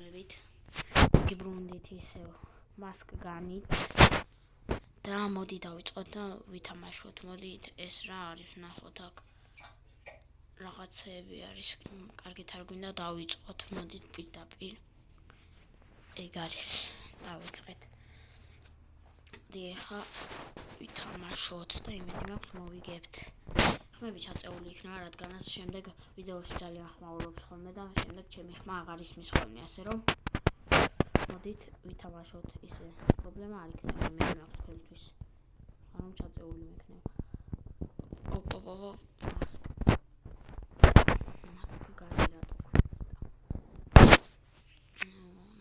ვიყურებით გიბრუნდით ისევ მასკგანით და მოდი დავიწყოთ და ვითამაშოთ. მოდით ეს რა არის ნახოთ აქ რაღაცეები არის კარგით არ გვინდა დავიწყოთ. მოდით პირდაპირ ეგ არის დავიწყეთ. ეხა ვითამაშოთ და იმედი მაქვს მოვიგებთ. ხმები ჩაწეული იქნება, რადგანაც შემდეგ ვიდეოში ძალიან ხმაურობს ხოლმე და შემდეგ ჩემი ხმა აღარ ისმის ხოლმე, ასე რომ მოდით ვითამაშოთ. ისე პრობლემა არ იქნება, იმედი მაქვს თქვენთვის. რომ ჩაწეული მექნება. მასკ გარილატო.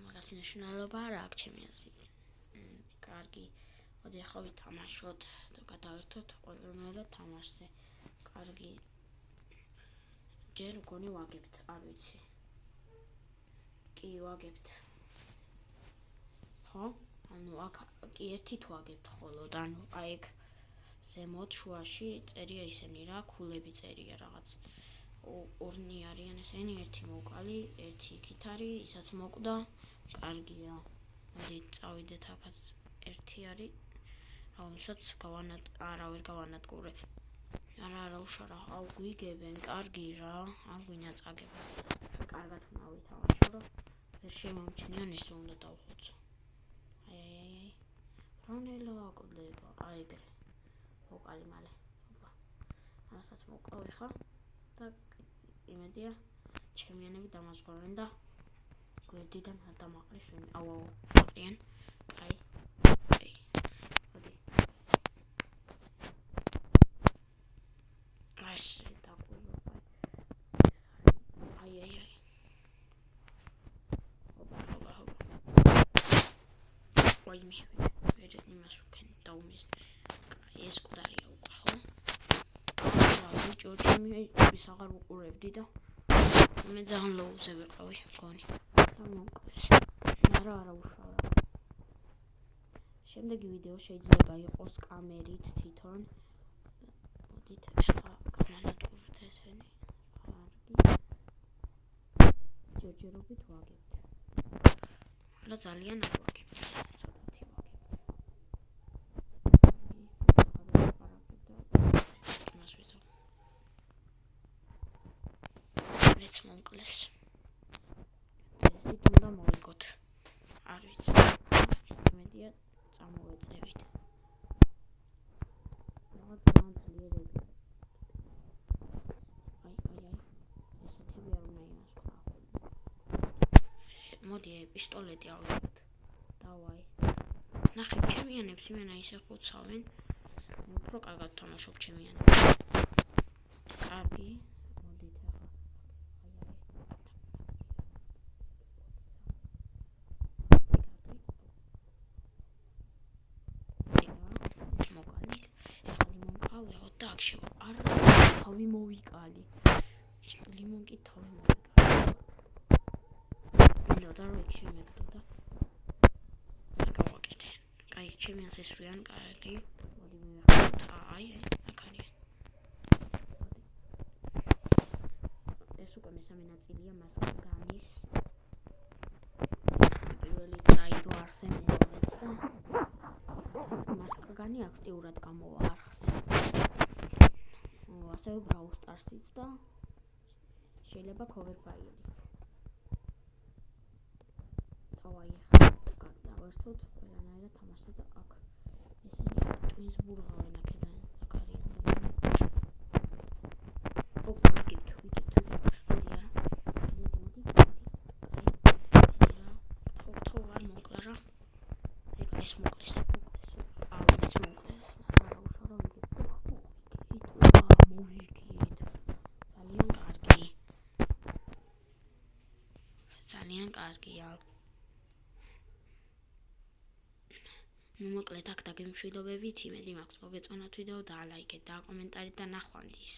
მაგას მნიშვნელობა არ აქვს ჩემი აზრით. კარგი. მოდი ახლა ვითამაშოთ და გადავერთოთ ყველანაირად თამაშზე. კარგი. ჯერ გონი ვაგებთ, არ ვიცი. კი ვაგებთ. ხო? ანუ აქ კი ერთით ვაგებთ ხოლოდ, ანუ აი ეგ ზემოთ შუაში წერია ისენი რა, ქულები წერია რაღაც. ორნი არიან ესენი, ერთი მოკალი, ერთი იქით არის, ისაც მოკვდა. კარგია. მოდით წავიდეთ აქაც ერთი არის. რომელსაც არავერ გავანადგურებ. არა უშარა, გვიგებენ, კარგი რა, არ გვინდა წაგება. კარგად უნდა ვითამაშო, რომ ვერ შემომჩნიონ ის რომ უნდა დავხოცო. აი. რონელა აკვდება, აი ეგრე. მოკალი მალე. ამასაც მოკავი ხა და იმედია ჩემიანები დამაზღვრავენ და გვერდიდან არ დამაყრეს ვინმე. აუ, აყრიან. აი. მოდი. ასე დაგვივა. აი. ოპა. ვაი მე იმას ვქენი დაუმის. კაი, ეს მკვდარია უკვე, ხო? ჯორჯი ის აღარ ვუყურებდი და მე ძალიან ლოუზე ვიყავი მგონი და მომკლეს. არა უშავდა. შემდეგი ვიდეო შეიძლება იყოს კამერით თვითონ. მოდით ახლა გავანადგუროთ ესენი. კარგი. ჯერჯერობით ვაგებთ. არა ძალიან არ ვაგებთ. ცოტათი ვაგებთ. მეც მომკლეს. ესით უნდა მოვიგოთ. არ ვიცი. იმედია წამოვეწევით. რაღაც ძალიან ძლიერებია. აი. ესეთები არ უნდა იმას ვქნა. მოდი პისტოლეტი ავიღოთ. დავაი. ნახე ჩემიანებს იმენა ისე ხუცავენ. უფრო კარგად თამაშობ ჩემიანებს. კარგი. მოდით ახლა. და აქ შევა. არა, თავი მოვიკალი. ლიმონ კი თავი მოვიკალი. მინდა რომ იქ შემეგდოდა. გავაკეთე. კაი, ჩემი ასესვიან კარგი. მოდი მივახოთ. აი, აქ არის. ეს უკვე მესამე ნაწილია მასკგანის. პირველი დაიდო არხზე მეორეც და მასკგანი აქტიურად გამოვა არხზე. ასევე Brawl Stars-იც და შეიძლება cover file-იც. დავაი ახლა დავერთოთ ყველანაირად თამაშზე და აქ ესენი twins ბურღავენ აქედან. აქ არის. ოპა, ვიგებთ. მოდი არა. მოდი. ხო არ მოკლა რა. ეგ ეს მოკლეს. აუ, ეს მოკლეს. არა უშავდა ვიგებთ. ძალიან კარგია. მოკლედ აქ დაგემშვიდობებით, იმედი მაქვს მოგეწონათ ვიდეო და ლაიქეთ და კომენტარით და ნახვამდის.